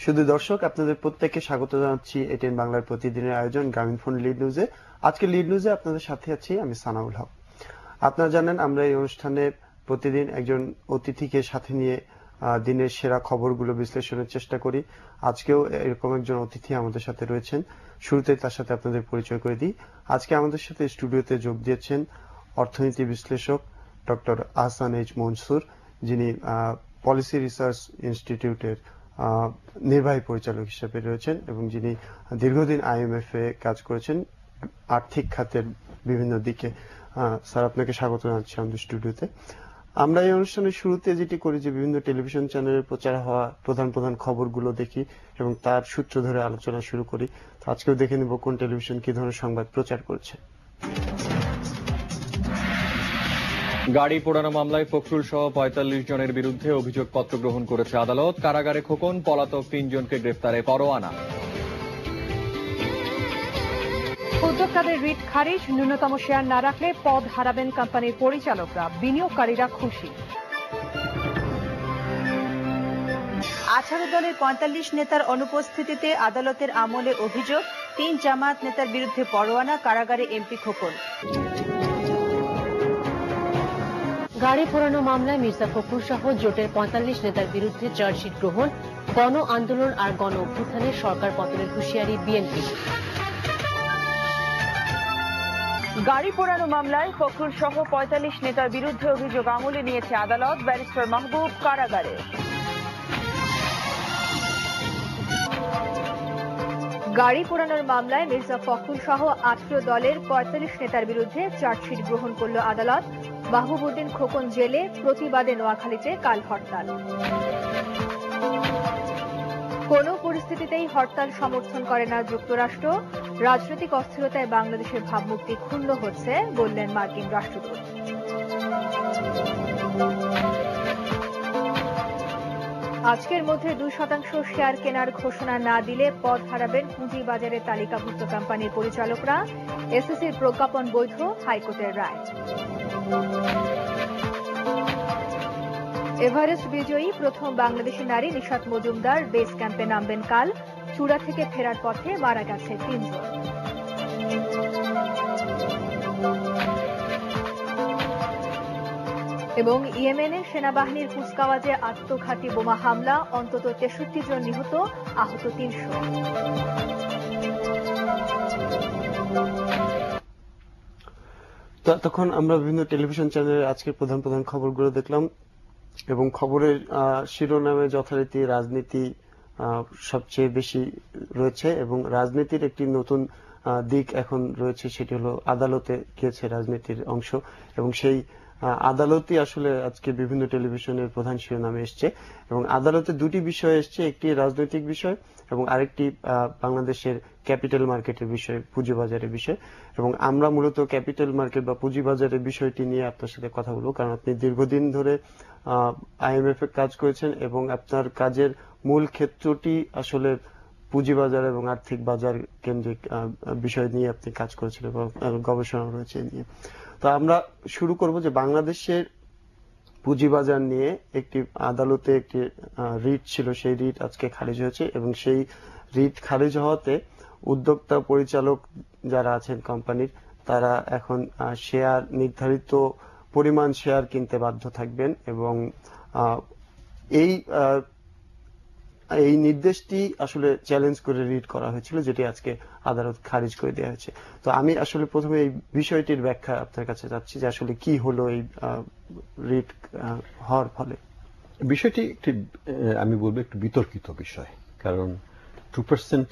শুধু দর্শক, আপনাদের প্রত্যেককে স্বাগত জানাচ্ছি এটিএন বাংলার প্রতিদিনের আয়োজন গ্রামীণফোন লিড নিউজে। আজকে লিড নিউজে আপনাদের সাথে আছি আমি সানাউল হক। আপনারা জানেন আমরা এই অনুষ্ঠানে প্রতিদিন একজন অতিথিকে সাথে নিয়ে দিনের সেরা খবরগুলো বিশ্লেষণের চেষ্টা করি। আজকেও এরকম একজন অতিথি আমাদের সাথে রয়েছেন। শুরুতে তার সাথে আপনাদের পরিচয় করে দিই। আজকে আমাদের সাথে স্টুডিওতে যোগ দিয়েছেন অর্থনীতি বিশ্লেষক ডক্টর আহসান এইচ মনসুর, যিনি পলিসি রিসার্চ ইনস্টিটিউটের নির্বাহী পরিচালক হিসেবে রয়েছেন এবং যিনি দীর্ঘদিন আইএমএফ এ কাজ করেছেন আর্থিক খাতের বিভিন্ন দিকে। স্যার, আপনাকে স্বাগত জানাচ্ছি আমাদের স্টুডিওতে। আমরা এই অনুষ্ঠানের শুরুতে যেটি করি যে বিভিন্ন টেলিভিশন চ্যানেলে প্রচার হওয়া প্রধান প্রধান খবরগুলো দেখি এবং তার সূত্র ধরে আলোচনা শুরু করি। আজকেও দেখে নেব কোন টেলিভিশন কি ধরনের সংবাদ প্রচার করছে। গাড়ি পোড়ানো মামলায় ফখরুল সহ ৪৫ জনের বিরুদ্ধে অভিযোগপত্র গ্রহণ করেছে আদালত। কারাগারে খোকন, পলাতক ৩ জনকে গ্রেফতারে পরোয়ানা। উদ্যোক্তাদের রিট খারিজ, ন্যূনতম শেয়ার না রাখলে পদ হারাবেন কোম্পানির পরিচালকরা, বিনিয়োগকারীরা খুশি। 18 দলের ৪৫ নেতার অনুপস্থিতিতে আদালতের আমলে অভিযোগ, ৩ জামায়াত নেতার বিরুদ্ধে পরোয়ানা, কারাগারে এমপি খোকন। গাড়ি পোড়ানো মামলায় মির্জা ফখরুল সহ জোটের ৪৫ নেতার বিরুদ্ধে চার্জশিট গ্রহণ, গণ আন্দোলন আর গণ অভ্যুত্থানে সরকার পতনের হুঁশিয়ারি বিএনপি। গাড়ি পোড়ানো মামলায় ফখরুল সহ ৪৫ নেতার বিরুদ্ধে অভিযোগ আমলে নিয়েছে আদালত, ব্যারিস্টার মাহবুব কারাগারে। গাড়ি পোড়ানোর মামলায় মির্জা ফখরুল সহ 18 দলের ৪৫ নেতার বিরুদ্ধে চার্জশিট গ্রহণ করল আদালত। মাহবুবউদ্দিন খোকন জেলে, প্রতিবাদে নোয়াখালীতে কাল হরতাল। কোন পরিস্থিতিতেই হরতাল সমর্থন করে না যুক্তরাষ্ট্র। রাজনৈতিক অস্থিরতায় বাংলাদেশের ভাবমূর্তি ক্ষুণ্ণ হচ্ছে, বললেন মার্কিন রাষ্ট্রদূত। আজকের মধ্যে ২% শেয়ার কেনার ঘোষণা না দিলে পদ হারাবেন পুঁজিবাজারে তালিকাভুক্ত কোম্পানির পরিচালকরা। এসএসসির প্রজ্ঞাপন বৈধ, হাইকোর্টের রায়। এভারেস্ট বিজয়ী প্রথম বাংলাদেশি নারী নিশাত মজুমদার বেস ক্যাম্পে নামবেন কাল। চূড়া থেকে ফেরার পথে মারা গেছে ৩ জন। এবং ইয়েমেনের সেনাবাহিনীর কুচকাওয়াজে আত্মঘাতী বোমা হামলা, অন্তত ৬৩ জন নিহত, আহত ৩০০। তখন আমরা বিভিন্ন টেলিভিশন চ্যানেলে আজকের প্রধান প্রধান খবরগুলো দেখলাম এবং খবরের শিরোনামে যথারীতি রাজনীতি সবচেয়ে বেশি রয়েছে এবং রাজনীতির একটি নতুন দিক এখন রয়েছে, সেটি হলো আদালতে গিয়েছে রাজনীতির অংশ এবং সেই আদালতই আসলে আজকে বিভিন্ন টেলিভিশনের প্রধান শিরোনামে এসছে এবং আদালতে দুটি বিষয় এসছে, একটি রাজনৈতিক বিষয় এবং আরেকটি বাংলাদেশের ক্যাপিটাল মার্কেটের বিষয়, পুঁজিবাজারের বিষয়। এবং আমরা মূলত ক্যাপিটাল মার্কেট বা পুঁজিবাজারের বিষয়টি নিয়ে আপনার সাথে কথা বলবো, কারণ আপনি দীর্ঘদিন ধরে আইএমএফ এ কাজ করেছেন এবং আপনার কাজের মূল ক্ষেত্রটি আসলে পুঁজিবাজার এবং আর্থিক বাজার কেন্দ্রিক বিষয় নিয়ে আপনি কাজ করেছেন এবং গবেষণা রয়েছে নিয়ে। তো আমরা শুরু করব যে বাংলাদেশের পুঁজিবাজার নিয়ে একটি আদালতে একটি রিট ছিল, সেই রিট আজকে খারিজ হয়েছে এবং সেই রিট খারিজ হওয়াতে উদ্যোক্তা পরিচালক যারা আছেন কোম্পানির, তারা এখন শেয়ার নির্ধারিত পরিমাণ শেয়ার কিনতে বাধ্য থাকবেন এবং এই নির্দেশটি আসলে চ্যালেঞ্জ করে রিট করা হয়েছিল, যেটি আজকে আদালত খারিজ করে দেওয়া হয়েছে। তো আমি আসলে প্রথমে এই বিষয়টির ব্যাখ্যা আপনার কাছে চাচ্ছি যে আসলে কি হলো এই রিট হওয়ার ফলে। বিষয়টি একটি আমি বলবো একটু বিতর্কিত বিষয়, কারণ 2%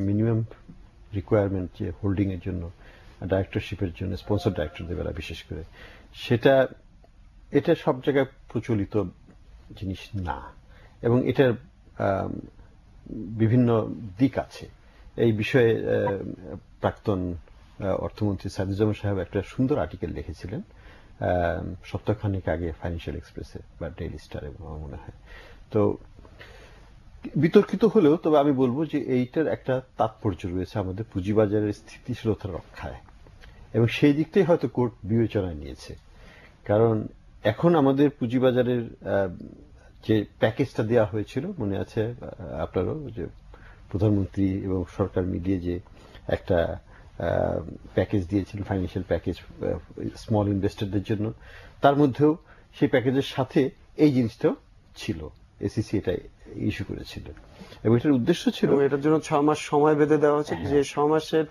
মিনিমাম রিকোয়ারমেন্ট যে হোল্ডিং এর জন্য ডাইরেক্টরশিপের জন্য স্পন্সর ডাইরেক্টরদের বেলা বিশেষ করে, এটা সব জায়গায় প্রচলিত জিনিস না এবং এটার বিভিন্ন দিক আছে। এই বিষয়ে প্রাক্তন অর্থমন্ত্রী সাইদুজ্জামান সাহেব একটা সুন্দর আর্টিকেল লিখেছিলেন সপ্তাহখানেক আগে ফাইন্যান্সিয়াল এক্সপ্রেসে বা ডেইলি স্টারে আমার মনে হয়। তো বিতর্কিত হলেও তবে আমি বলবো যে এইটার একটা তাৎপর্য রয়েছে আমাদের পুঁজিবাজারের স্থিতিশীলতা রক্ষায় এবং সেই দিকটাই হয়তো কোর্ট বিবেচনায় নিয়েছে, কারণ এখন আমাদের পুঁজিবাজারের যে প্যাকেজটা দেওয়া হয়েছিল মনে আছে আপনারও, যে প্রধানমন্ত্রী এবং সরকার মিলিয়ে যে একটা প্যাকেজ দিয়েছিলেন, ফাইন্যান্সিয়াল প্যাকেজ স্মল ইনভেস্টরদের জন্য, তার মধ্যেও সেই প্যাকেজের সাথে এই জিনিসটাও ছিল। এসিসি এটা ইস্যু করেছিল এবং এটার উদ্দেশ্য ছিল, এবং এটার জন্য 6 মাস সময় বেঁধে দেওয়া হচ্ছে, যে 6 মাসের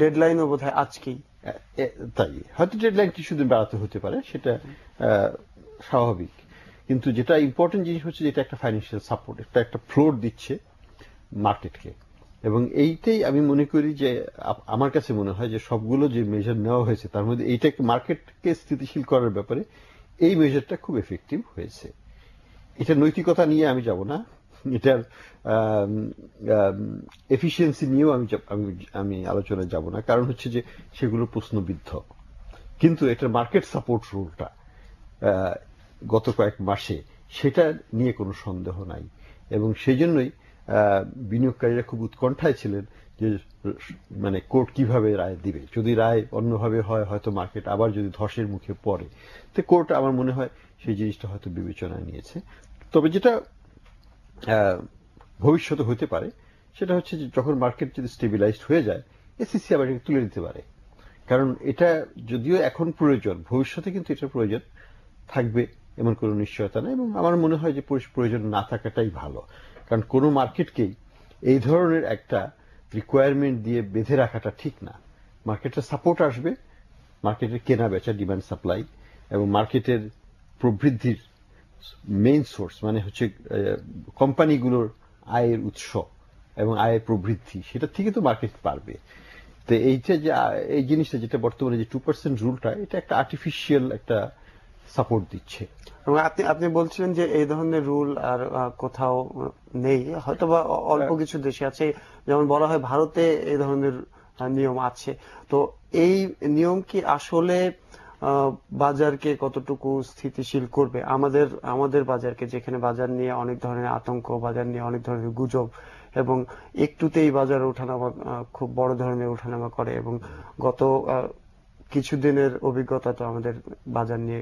ডেডলাইনও বোধহয় আজকেই। তাই হয়তো ডেডলাইন কিছুদিন বাড়াতে হতে পারে, সেটা স্বাভাবিক, কিন্তু যেটা ইম্পর্টেন্ট জিনিস হচ্ছে যেটা একটা ফাইন্যান্সিয়াল সাপোর্ট, একটা ফ্লোর দিচ্ছে মার্কেটকে। এবং এইটাই আমি মনে করি যে আমার কাছে মনে হয় যে সবগুলো যে মেজার নেওয়া হয়েছে তার মধ্যে এইটা মার্কেটকে স্থিতিশীল করার ব্যাপারে এই মেজারটা খুব এফেক্টিভ হয়েছে। এটা নৈতিকতা নিয়ে আমি যাব না, এটার এফিসিয়েন্সি নিয়েও আমি আলোচনায় যাব না, কারণ হচ্ছে যে সেগুলো প্রশ্নবিদ্ধ। কিন্তু এটার মার্কেট সাপোর্ট রোলটা গত কয়েক মাসে সেটা নিয়ে কোনো সন্দেহ নাই, এবং সেই জন্যই বিনিয়োগকারীরা খুব উৎকণ্ঠায় ছিলেন যে মানে কোর্ট কিভাবে রায় দিবে। যদি রায় অন্যভাবে হয়, হয়তো মার্কেট আবার যদি ধসের মুখে পড়ে, তো কোর্ট আমার মনে হয় সেই জিনিসটা হয়তো বিবেচনায় নিয়েছে। তবে যেটা ভবিষ্যতে হতে পারে সেটা হচ্ছে যে যখন মার্কেট যদি স্টেবিলাইজড হয়ে যায়, এসিসি আবার এটাকে তুলে দিতে পারে, কারণ এটা যদিও এখন প্রয়োজন, ভবিষ্যতে কিন্তু এটার প্রয়োজন থাকবে এমন কোনো নিশ্চয়তা নেই। এবং আমার মনে হয় যে প্রয়োজন না থাকাটাই ভালো, কারণ কোনো মার্কেটকেই এই ধরনের একটা রিকোয়ারমেন্ট দিয়ে বেঁধে রাখাটা ঠিক না। মার্কেটের সাপোর্ট আসবে, মার্কেটের কেনা বেচা, ডিমান্ড সাপ্লাই, এবং মার্কেটের প্রবৃদ্ধির মেইন সোর্স মানে হচ্ছে কোম্পানিগুলোর আয়ের উৎস এবং আয়ের প্রবৃদ্ধি, সেটা থেকে তো মার্কেট পারবে। তো এইটা যে এই জিনিসটা যেটা বর্তমানে যে 2% রুলটা, এটা একটা আর্টিফিশিয়াল একটা সাপোর্ট দিচ্ছে। এবং আপনি বলছিলেন যে এই ধরনের রুল আর কোথাও নেই, হয়তো বা অল্প কিছু দেশে আছে, যেমন বলা হয় ভারতে এই ধরনের নিয়ম আছে। তো এই নিয়ম কি আসলে বাজারকে কতটুকু স্থিতিশীল করবে? আমাদের বাজারকে, যেখানে বাজার নিয়ে অনেক ধরনের আতঙ্ক, বাজার নিয়ে অনেক ধরনের গুজব, এবং একটুতেই বাজার ওঠানামা, খুব বড় ধরনের ওঠানামা করে, এবং গত কিছুদিনের অভিজ্ঞতা তো আমাদের বাজার নিয়ে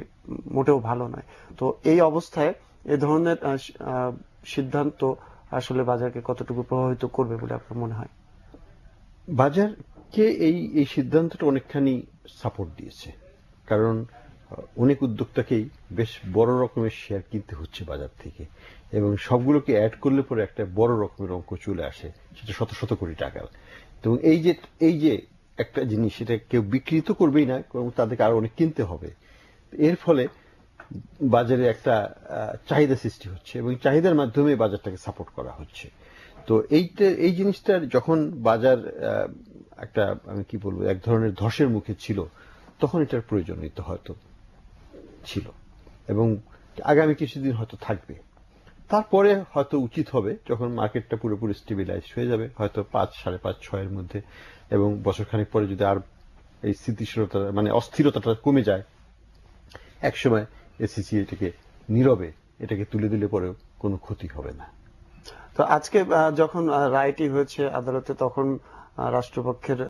মোটেও ভালো নয়। তো এই অবস্থায় এ ধরনের সিদ্ধান্ত আসলে বাজারকে কতটুকু প্রভাবিত করবে বলে আপনার মনে হয়? বাজারকে এই সিদ্ধান্তটা অনেকখানি সাপোর্ট দিয়েছে, কারণ অনেক উদ্যোক্তাকেই বেশ বড় রকমের শেয়ার কিনতে হচ্ছে বাজার থেকে, এবং সবগুলোকে অ্যাড করলে পরে একটা বড় রকমের অঙ্ক চলে আসে, সেটা শত শত কোটি টাকার। এবং এই যে একটা জিনিস, সেটা কেউ বিক্রি তো করবেই না, এবং তাদেরকে আরো অনেক কিনতে হবে। এর ফলে বাজারে একটা চাহিদা সৃষ্টি হচ্ছে, এবং চাহিদার মাধ্যমে বাজারটাকে সাপোর্ট করা হচ্ছে। তো এই জিনিসটার যখন বাজার একটা, আমি কি বলবো, এক ধরনের ধসের মুখে ছিল, তখন এটার প্রয়োজনীয়তা হয়তো ছিল, এবং আগামী কিছুদিন হয়তো থাকবে। তারপরে হয়তো উচিত হবে যখন মার্কেটটা পুরোপুরি স্টেবিলাইজ হয়ে যাবে, হয়তো 5, 5.5, 6 মধ্যে, এবং বছরখানেক পরে যদি আর এই স্থিতিশীলতা মানে অস্থিরতাটা কমে যায়, একসময় এসিসি এটাকে নীরবে এটাকে তুলে দিলে পরেও কোনো ক্ষতি হবে না। তো আজকে যখন রায়টি হয়েছে আদালতে, তখন রাষ্ট্রপক্ষের